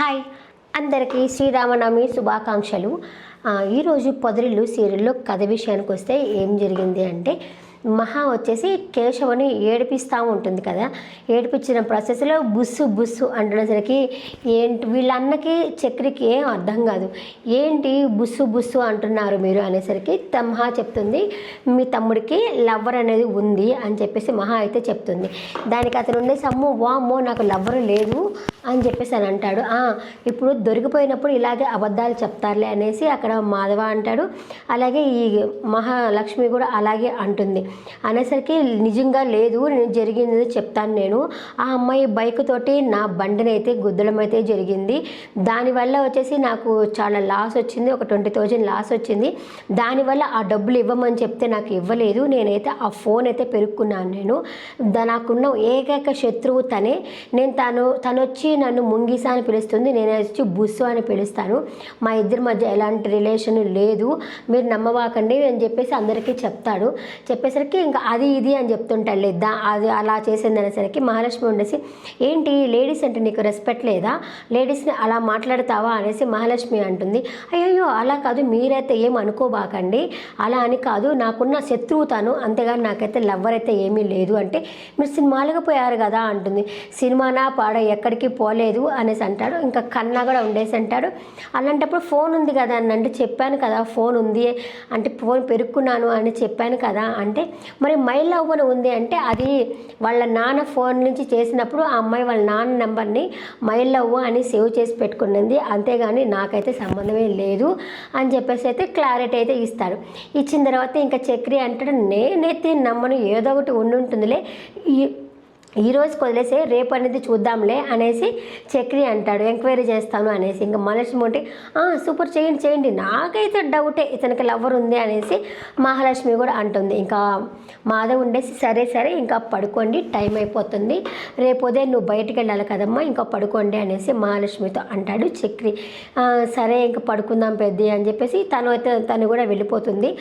Hi అందరికీ శ్రీరామనవమి శుభాకాంక్షలు. ఈరోజు పొదరిల్లు సీరియల్లో కథ విషయానికి వస్తే ఏం జరిగింది అంటే, మహా వచ్చేసి కేశవని ఏడిపిస్తూ ఉంటుంది కదా. ఏడిపించిన ప్రాసెస్లో బుస్సు బుస్సు అంటున్నసరికి ఏంటి వీళ్ళ అన్నకి చక్రికి ఏం అర్థం కాదు. ఏంటి బుస్సు బుస్సు అంటున్నారు మీరు అనేసరికి మహా చెప్తుంది, మీ తమ్ముడికి లవ్వర్ అనేది ఉంది అని చెప్పేసి మహా అయితే చెప్తుంది. దానికి అతను ఉండేసి అమ్మో వామ్మో నాకు లవ్వర్ లేదు అని చెప్పేసి అని అంటాడు. ఇప్పుడు దొరికిపోయినప్పుడు ఇలాగే అబద్ధాలు చెప్తారులే అనేసి అక్కడ మాధవ అంటాడు. అలాగే ఈ మహాలక్ష్మి కూడా అలాగే అంటుంది. అనేసరికి నిజంగా లేదు, నేను జరిగింది చెప్తాను. నేను ఆ అమ్మాయి బైక్ తోటి నా బండిని అయితే గుద్దడం అయితే జరిగింది. దానివల్ల వచ్చేసి నాకు చాలా లాస్ వచ్చింది, ఒక 20,000 లాస్ వచ్చింది. దానివల్ల ఆ డబ్బులు ఇవ్వమని చెప్తే నాకు ఇవ్వలేదు. నేనైతే ఆ ఫోన్ అయితే పెరుక్కున్నాను. నేను నాకున్న ఏకైక శత్రువు తనే. నేను తను వచ్చి నన్ను ముంగిసా అని పిలుస్తుంది, నేను వచ్చి బుస్సు అని పిలుస్తాను. మా ఇద్దరి మధ్య ఎలాంటి రిలేషన్ లేదు, మీరు నమ్మవాకండి అని చెప్పేసి అందరికీ చెప్తాడు. చెప్పేసరికి ఇంకా అది ఇది అని చెప్తుంటాడు. అది అలా చేసింది అనేసరికి మహాలక్ష్మి ఉండేసి ఏంటి లేడీస్ అంటే నీకు రెస్పెక్ట్ లేదా, లేడీస్ని అలా మాట్లాడతావా అనేసి మహాలక్ష్మి అంటుంది. అయ్యో అలా కాదు, మీరైతే ఏం అనుకోబాకండి, అలా అని కాదు, నాకున్న శత్రువు తాను, అంతేగాని నాకైతే లవ్వర్ అయితే ఏమీ లేదు అంటే మీరు సినిమాలకు పోయారు కదా అంటుంది. సినిమానా పాడ ఎక్కడికి పోలేదు అనేసి అంటాడు. ఇంకా కన్నా కూడా ఉండేసి అంటాడు. అలాంటప్పుడు ఫోన్ ఉంది కదా అని అంటే చెప్పాను కదా ఫోన్ ఉంది అంటే ఫోన్ పెరుక్కున్నాను అని చెప్పాను కదా అంటే మరి మై లవ్ అని ఉంది అంటే అది వాళ్ళ నాన్న ఫోన్ నుంచి చేసినప్పుడు ఆ అమ్మాయి వాళ్ళ నాన్న నెంబర్ని మై లవ్ అని సేవ్ చేసి పెట్టుకున్నది, అంతేగాని నాకైతే సంబంధమే లేదు అని చెప్పేసి అయితే క్లారిటీ అయితే ఇస్తాడు. ఇచ్చిన తర్వాత ఇంకా చక్రి అంటాడు, నేనైతే నమ్మను, ఏదో ఒకటి ఉండుంటుందిలే, ఈ రోజు వదిలేసే రేపు అనేది చూద్దాంలే అనేసి చక్రి అంటాడు. ఎంక్వైరీ చేస్తాను అనేసి ఇంకా మహాలక్ష్మి ఉంటే సూపర్ చేయండి నాకైతే డౌటే ఇతనికి లవ్వర్ ఉంది అనేసి మహాలక్ష్మి కూడా అంటుంది. ఇంకా మాధవ్ ఉండేసి సరే ఇంకా పడుకోండి, టైం అయిపోతుంది, రేపు ఉదయం నువ్వు బయటికి వెళ్ళాలి కదమ్మా, ఇంకా పడుకోండి అనేసి మహాలక్ష్మితో అంటాడు చక్రి. సరే ఇంకా పడుకుందాం పెద్ద అని చెప్పేసి తను కూడా వెళ్ళిపోతుంది.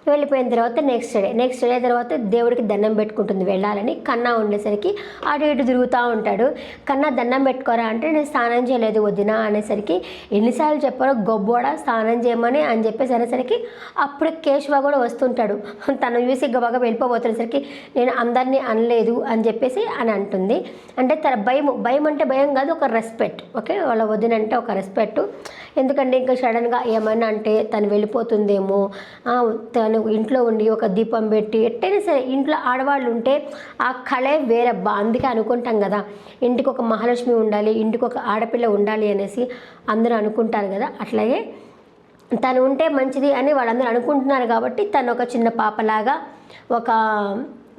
వెళ్ళిపోయిన తర్వాత నెక్స్ట్ డే తర్వాత దేవుడికి దండం పెట్టుకుంటుంది వెళ్ళాలని. కన్నా ఉండేసరికి అటు ఇటు తిరుగుతూ ఉంటాడు. కన్నా దండం పెట్టుకోరా అంటే నేను స్నానం చేయలేదు వదినా అనేసరికి ఎన్నిసార్లు చెప్పారో గొబ్బోడా స్నానం చేయమని అని చెప్పేసి అనేసరికి అప్పుడే కేశవ కూడా వస్తుంటాడు. తను చూసి గబాగా వెళ్ళిపోబోతునేసరికి నేను అందరినీ అనలేదు అని చెప్పేసి అని అంటుంది. అంటే తన భయం అంటే భయం కాదు, ఒక రెస్పెక్ట్. ఓకే, వాళ్ళ వదినంటే ఒక రెస్పెక్ట్. ఎందుకంటే ఇంకా సడన్గా ఏమైనా అంటే తను వెళ్ళిపోతుందేమో, తను ఇంట్లో ఉండి ఒక దీపం పెట్టి ఎట్టయినా సరే ఇంట్లో ఆడవాళ్ళు ఉంటే ఆ కళే వేరే అందుకే అనుకుంటాం కదా, ఇంటికి ఒక మహాలక్ష్మి ఉండాలి, ఇంటికి ఒక ఆడపిల్ల ఉండాలి అనేసి అందరూ అనుకుంటారు కదా. అట్లాగే తను ఉంటే మంచిది అని వాళ్ళందరూ అనుకుంటున్నారు కాబట్టి తను ఒక చిన్న పాపలాగా ఒక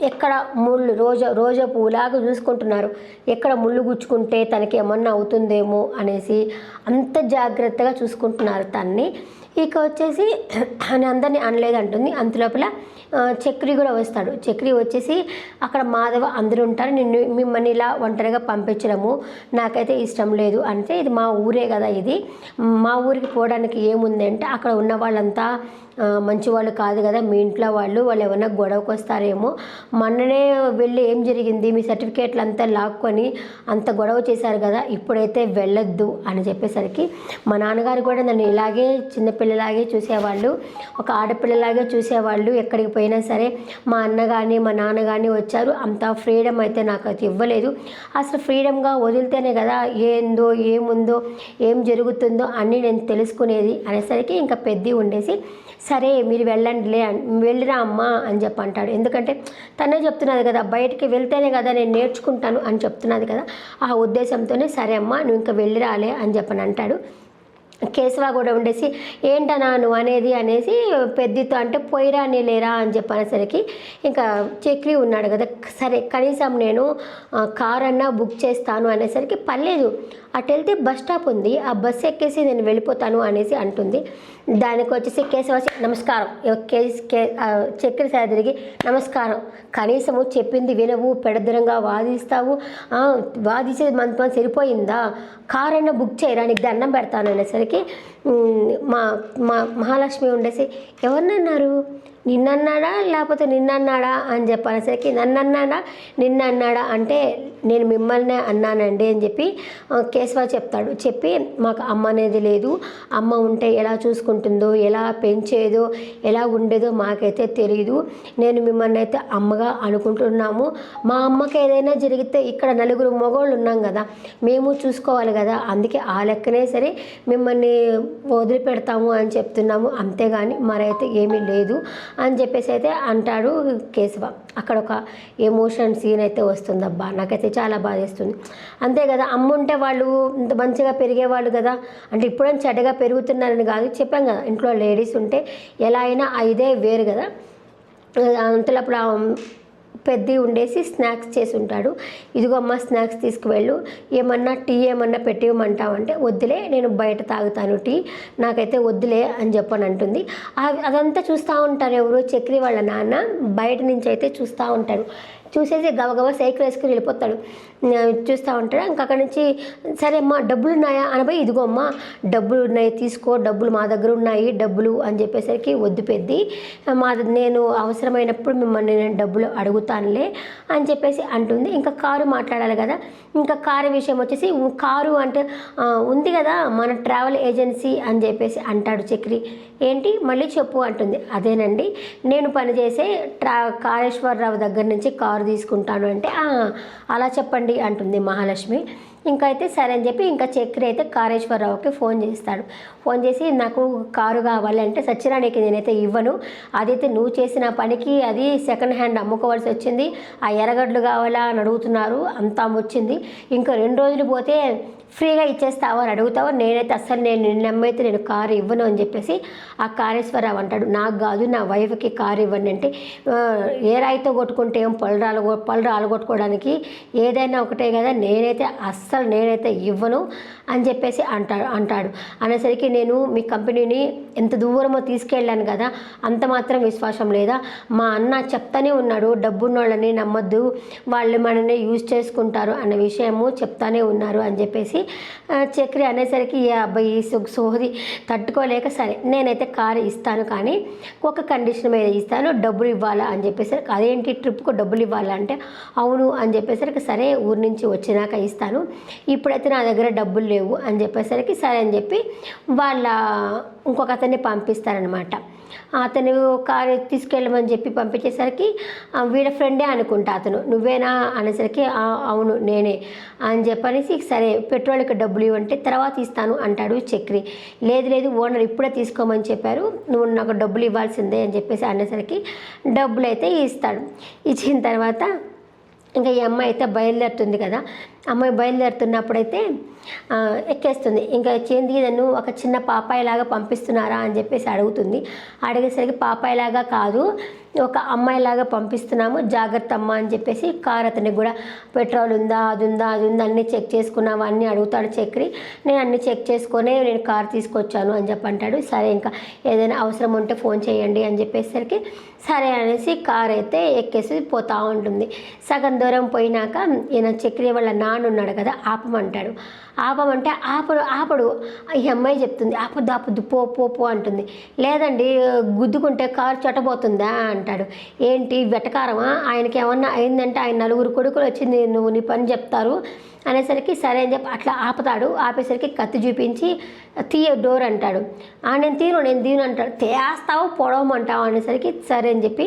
ఎక్కడ ముళ్ళు రోజా పువ్వులాగా చూసుకుంటున్నారు, ఎక్కడ ముళ్ళు గుచ్చుకుంటే తనకి ఏమన్నా అవుతుందేమో అనేసి అంత జాగ్రత్తగా చూసుకుంటున్నారు తన్ని. ఇక వచ్చేసి అని అందరినీ అనలేదంటుంది. అంతలోపల చక్రి కూడా వస్తాడు. చక్రి వచ్చేసి అక్కడ మాధవ అందరూ ఉంటారు, మిమ్మల్ని ఇలా ఒంటరిగా పంపించడము నాకైతే ఇష్టం లేదు అంటే, ఇది మా ఊరే కదా, ఇది మా ఊరికి పోవడానికి ఏముంది అంటే అక్కడ ఉన్న వాళ్ళంతా మంచివాళ్ళు కాదు కదా, మీ ఇంట్లో వాళ్ళు ఏమైనా గొడవకు వస్తారేమో, మొన్ననే వెళ్ళి ఏం జరిగింది, మీ సర్టిఫికేట్లు అంతా లాక్కొని అంత గొడవ చేశారు కదా, ఇప్పుడైతే వెళ్ళొద్దు అని చెప్పేసరికి మా నాన్నగారు కూడా నన్ను ఇలాగే చిన్నపిల్లలాగే చూసేవాళ్ళు, ఒక ఆడపిల్లలాగే చూసేవాళ్ళు, ఎక్కడికి పోయినా సరే మా అన్న కానీ మా నాన్న కానీ వచ్చారు, అంత ఫ్రీడమ్ అయితే నాకు అది ఇవ్వలేదు, అసలు ఫ్రీడమ్గా వదిలితేనే కదా ఏందో ఏముందో ఏం జరుగుతుందో అన్నీ నేను తెలుసుకునేది అనేసరికి ఇంకా పెద్ద ఉండేసి సరే మీరు వెళ్ళిరా అమ్మా అని చెప్పి అంటాడు. ఎందుకంటే తనే చెప్తున్నది కదా, బయటికి వెళ్తేనే కదా నేను నేర్చుకుంటాను అని చెప్తున్నది కదా, ఆ ఉద్దేశంతోనే సరే అమ్మా నువ్వు ఇంకా వెళ్ళిరాలే అని చెప్పని అంటాడు. కేశవ కూడా ఉండేసి ఏంటనా నువ్వు అనేది అనేసి పెద్దతో అంటే పోయిరా అని లేరా అని చెప్పనేసరికి ఇంకా చక్రి ఉన్నాడు కదా, సరే కనీసం నేను కార్ అన్నా బుక్ చేస్తాను అనేసరికి పర్లేదు, అటు వెళ్తే బస్ స్టాప్ ఉంది, ఆ బస్సు ఎక్కేసి నేను వెళ్ళిపోతాను అనేసి అంటుంది. దానికి వచ్చేసి కేశవ నమస్కారం, చక్రి సాదరికి నమస్కారం, కనీసము చెప్పింది వినవు, పెడదరంగా వాదిస్తావు, వాదించేది మనతో సరిపోయిందా, కార్ అన్నా బుక్ చేయరా నీకు దండం పెడతాను అనేసరికి మా మహాలక్ష్మి ఉండేసి ఎవరినన్నారు నిన్నన్నాడా లేకపోతే నిన్నన్నాడా అని చెప్పనేసరికి నన్నన్నాడా నిన్నన్నాడా అంటే నేను మిమ్మల్నే అన్నానండి అని చెప్పి కేశవ చెప్తాడు. చెప్పి మాకు అమ్మ అనేది లేదు, అమ్మ ఉంటే ఎలా చూసుకుంటుందో ఎలా పెంచేదో ఎలా ఉండేదో మాకైతే తెలియదు, నేను మిమ్మల్ని అయితే అమ్మగా అనుకుంటున్నాము, మా అమ్మకి ఏదైనా జరిగితే ఇక్కడ నలుగురు మగవాళ్ళు ఉన్నాం కదా, మేము చూసుకోవాలి కదా, అందుకే ఆ లెక్కనే సరే మిమ్మల్ని వదిలిపెడతాము అని చెప్తున్నాము, అంతేగాని మరైతే ఏమీ లేదు అని చెప్పేసి అయితే అంటాడు కేశవ. అక్కడ ఒక ఎమోషన్ సీన్ అయితే వస్తుందబ్బా, నాకైతే చాలా బాధేస్తుంది. అంతే కదా, అమ్మ ఉంటే వాళ్ళు ఇంత మంచిగా పెరిగేవాళ్ళు కదా, అంటే ఇప్పుడైనా చెడ్డగా పెరుగుతున్నారని కాదు, చెప్పాం కదా ఇంట్లో లేడీస్ ఉంటే ఎలా అయినా ఇదే వేరు కదా. అంతలోపల పెద్ద ఉండేసి స్నాక్స్ చేసి ఉంటాడు. ఇదిగో అమ్మ స్నాక్స్ తీసుకువెళ్ళు, ఏమన్నా టీ ఏమన్నా పెట్టివ్వమంటావంటే వద్దులే నేను బయట తాగుతాను టీ, నాకైతే వద్దులే అని చెప్పని అంటుంది. అదంతా చూస్తూ ఉంటారు ఎవరు, చక్రి వాళ్ళ నాన్న బయట నుంచి అయితే చూస్తూ ఉంటాడు. చూసేసి గబగబా సైకిల్ వేసుకుని వెళ్ళిపోతాడు. చూస్తూ ఉంటాడు. ఇంకా అక్కడి నుంచి సరే అమ్మా డబ్బులు ఉన్నాయా అనబోయి ఇదిగో అమ్మ డబ్బులు ఉన్నాయి తీసుకో, డబ్బులు మా దగ్గర ఉన్నాయి డబ్బులు అని చెప్పేసరికి వద్దు పెద్ది, నేను అవసరమైనప్పుడు మిమ్మల్ని నేను డబ్బులు అడుగుతానులే అని చెప్పేసి అంటుంది. ఇంకా కారు మాట్లాడాలి కదా, ఇంకా కారు విషయం వచ్చేసి కారు అంటే ఉంది కదా మన ట్రావెల్ ఏజెన్సీ అని చెప్పేసి అంటాడు చక్రి. ఏంటి మళ్ళీ చెప్పు అంటుంది. అదేనండి నేను పనిచేసే కాళేశ్వరరావు దగ్గర నుంచి కారు తీసుకుంటాను అంటే అలా చెప్పండి అంటుంది మహాలక్ష్మి. ఇంకా అయితే సరే అని చెప్పి ఇంకా చక్రి అయితే కాళేశ్వరరావుకి ఫోన్ చేస్తాడు. ఫోన్ చేసి నాకు కారు కావాలి అంటే సత్యరానికి నేనైతే ఇవ్వను, అదైతే నువ్వు చేసిన పనికి అది సెకండ్ హ్యాండ్ అమ్ముకోవాల్సి వచ్చింది, ఆ ఎర్రగడ్డలు కావాలా అని అడుగుతున్నారు, అంతా వచ్చింది, ఇంకా 2 రోజులు పోతే ఫ్రీగా ఇచ్చేస్తావా అని అడుగుతావా, నేనైతే అస్సలు నేను నమ్మైతే నేను కారు ఇవ్వను అని చెప్పేసి ఆ కాళేశ్వరరావు అంటాడు. నాకు కాదు నా వైఫ్కి కారు ఇవ్వండి అంటే ఏ రాయితో కొట్టుకుంటే ఏం పళ్ళు రాలగొట్టుకోవడానికి ఏదైనా ఒకటే కదా, నేనైతే ఇవ్వను అని చెప్పేసి అంటాడు. అనేసరికి నేను మీ కంపెనీని ఎంత దూరమో తీసుకెళ్ళాను కదా, అంత మాత్రం విశ్వాసం లేదా, మా అన్న చెప్తానే ఉన్నాడు డబ్బున్నోళ్ళని నమ్మొద్దు, వాళ్ళు మనల్ని యూజ్ చేసుకుంటారు అన్న విషయము చెప్తానే ఉన్నారు అని చెప్పేసి చక్రి అనేసరికి ఏ అబ్బాయి సోది తట్టుకోలేక సరే నేనైతే కారు ఇస్తాను కానీ ఒక కండిషన్ మీద ఇస్తాను, డబ్బులు ఇవ్వాలా అని చెప్పేసరికి అదేంటి ట్రిప్కు డబ్బులు ఇవ్వాలా అంటే అవును అని చెప్పేసరికి సరే ఊరి నుంచి వచ్చినాక ఇస్తాను, ఇప్పుడైతే నా దగ్గర డబ్బులు లేవు అని చెప్పేసరికి సరే అని చెప్పి వాళ్ళ ఇంకొక అతన్ని పంపిస్తారనమాట. అతను కారు తీసుకెళ్ళమని చెప్పి పంపించేసరికి వీళ్ళ ఫ్రెండే అనుకుంటా అతను, నువ్వేనా అనేసరికి అవును నేనే అని చెప్పనేసి సరే పెట్రోల్కి డబ్బులు ఇవ్వంటే తర్వాత ఇస్తాను అంటాడు చక్రి. లేదు ఓనర్ ఇప్పుడే తీసుకోమని చెప్పారు, నువ్వు నాకు డబ్బులు ఇవ్వాల్సిందే అని చెప్పేసి అనేసరికి డబ్బులు అయితే ఇస్తాడు. ఇచ్చిన తర్వాత ఇంకా ఈ అమ్మాయి అయితే బయలుదేరుతుంది కదా, అమ్మాయి బయలుదేరుతున్నప్పుడైతే ఎక్కేస్తుంది. ఇంకా చేంది నన్ను ఒక చిన్న పాపాయిలాగా పంపిస్తున్నారా అని చెప్పేసి అడుగుతుంది. అడిగేసరికి పాపాయిలాగా కాదు ఒక అమ్మాయిలాగా పంపిస్తున్నాము, జాగ్రత్త అమ్మ అని చెప్పేసి కార్ అతనికి కూడా పెట్రోల్ ఉందా అది అన్నీ చెక్ చేసుకున్నాము అన్నీ అడుగుతాడు చక్రి. నేను అన్నీ చెక్ చేసుకొని నేను కార్ తీసుకొచ్చాను అని చెప్పి అంటాడు. సరే ఇంకా ఏదైనా అవసరం ఉంటే ఫోన్ చేయండి అని చెప్పేసరికి సరే అనేసి కార్ అయితే ఎక్కేసి పోతూ ఉంటుంది. సగం దూరం పోయినాక ఈయన చక్రి వాళ్ళ నాన్న ఉన్నాడు కదా, ఆపమంటాడు. ఆపమంటే ఆపడు. ఈ అమ్మాయి చెప్తుంది ఆపొద్దు పో అంటుంది. లేదండి గుద్దుకుంటే కారు చట్టబోతుందా అంటాడు. ఏంటి వెటకారమా, ఆయనకి ఏమన్నా అయిందంటే ఆయన 4 కొడుకులు వచ్చింది నువ్వు నీ పని చెప్తారు అనేసరికి సరే అని చెప్పి అట్లా ఆపుతాడు. ఆపేసరికి కత్తి చూపించి తీయ డోర్ అంటాడు. నేను తీను అంటాడు. తేస్తావు పొడవమంటావు అనేసరికి సరే అని చెప్పి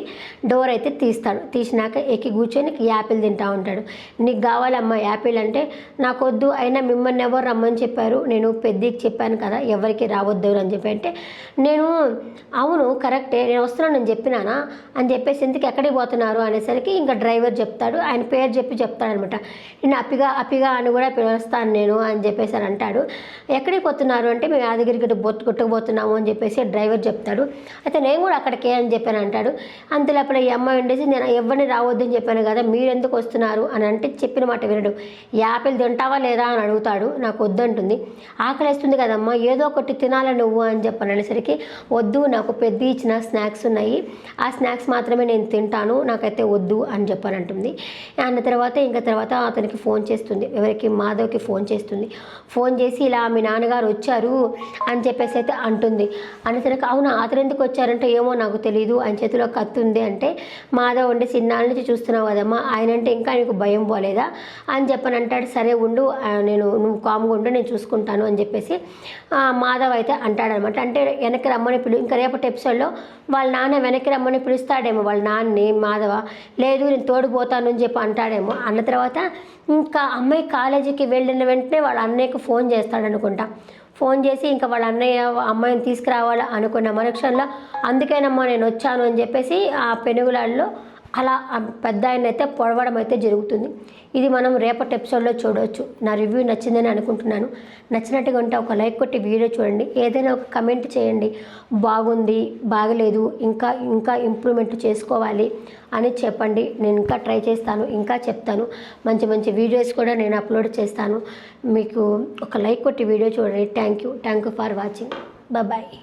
డోర్ అయితే తీస్తాడు. తీసినాక ఎక్కి కూర్చొని యాపిల్ తింటా ఉంటాడు. నీకు కావాలమ్మా యాపిల్ అంటే నాకొద్దు, అయినా మిమ్మల్ని ఎవరు రమ్మని చెప్పారు, నేను పెద్దకి చెప్పాను కదా ఎవరికి రావద్దు అని చెప్పి అంటే నేను అవును కరెక్టే నేను వస్తున్నాను నేను చెప్పినానా అని చెప్పేసి ఎందుకు ఎక్కడికి పోతున్నారు అనేసరికి ఇంకా డ్రైవర్ చెప్తాడు, ఆయన పేరు చెప్పి చెప్తాడనమాట. నేను అప్పిగా అని కూడా పిలుస్తాను నేను అని చెప్పేసి అని అంటాడు. ఎక్కడికి పోతున్నారు అంటే మేము యాదగిరికి కొట్టుకుపోతున్నాము అని చెప్పేసి డ్రైవర్ చెప్తాడు. అయితే నేను కూడా అక్కడికే అని చెప్పాను అంటాడు. అంతలోపల ఈ అమ్మాయి ఉండేసి నేను ఎవరిని రావద్దని చెప్పాను కదా మీరు ఎందుకు వస్తున్నారు అని అంటే చెప్పిన మాట వినడు. యాపిల్ తింటావా లేదా అని అడుగుతాడు తింటాడు, నాకు వద్దంటుంది. ఆకలేస్తుంది కదమ్మా, ఏదో ఒకటి తినాలి నువ్వు అని చెప్పని అనేసరికి, వద్దు నాకు పెద్ద ఇచ్చిన స్నాక్స్ ఉన్నాయి, ఆ స్నాక్స్ మాత్రమే నేను తింటాను, నాకైతే వద్దు అని చెప్పని అంటుంది. అన్న తర్వాత అతనికి ఫోన్ చేస్తుంది, ఎవరికి, మాధవ్కి ఫోన్ చేస్తుంది. ఫోన్ చేసి ఇలా మీ నాన్నగారు వచ్చారు అని చెప్పేసి అయితే అంటుంది. అనేసరికి అవునా అతను ఎందుకు వచ్చారంటే ఏమో నాకు తెలియదు, ఆయన చేతిలో కత్తి ఉంది అంటే, మాధవ్ ఉండి చిన్నాళ్ళ నుంచి చూస్తున్నావు కదమ్మా, ఆయన అంటే ఇంకా నీకు భయం పోలేదా అని చెప్పని అంటాడు. సరే ఉండు, నువ్వు కామ్గా ఉండు, నేను చూసుకుంటాను అని చెప్పేసి మాధవ్ అయితే అంటాడనమాట. అంటే వెనక్కి రమ్మని ఇంకా రేపటి ఎపిసోడ్లో వాళ్ళ నాన్న వెనక్కి రమ్మని పిలుస్తాడేమో వాళ్ళ నాన్నని మాధవ, లేదు నేను తోడిపోతాను అని చెప్పి అంటాడేమో. అన్న తర్వాత ఇంకా అమ్మాయి కాలేజీకి వెళ్ళిన వెంటనే వాళ్ళ అన్నయ్యకి ఫోన్ చేస్తాడనుకుంటా. ఫోన్ చేసి ఇంకా వాళ్ళ అన్నయ్య అమ్మాయిని తీసుకురావాలా అనుకున్న మరుక్షణంలో, అందుకేనమ్మా నేను వచ్చాను అని చెప్పేసి ఆ పెనుగులాల్లో అలా పెద్ద ఆయన అయితే పొడవడం అయితే జరుగుతుంది. ఇది మనం రేపటి ఎపిసోడ్లో చూడవచ్చు. నా రివ్యూ నచ్చిందని అనుకుంటున్నాను. నచ్చినట్టుగా ఉంటే ఒక లైక్ కొట్టి వీడియో చూడండి, ఏదైనా ఒక కమెంట్ చేయండి, బాగుంది బాగలేదు ఇంకా ఇంప్రూవ్మెంట్ చేసుకోవాలి అని చెప్పండి. నేను ఇంకా ట్రై చేస్తాను, ఇంకా చెప్తాను, మంచి మంచి వీడియోస్ కూడా నేను అప్లోడ్ చేస్తాను. మీకు ఒక లైక్ కొట్టి వీడియో చూడండి. Thank you for watching. Bye.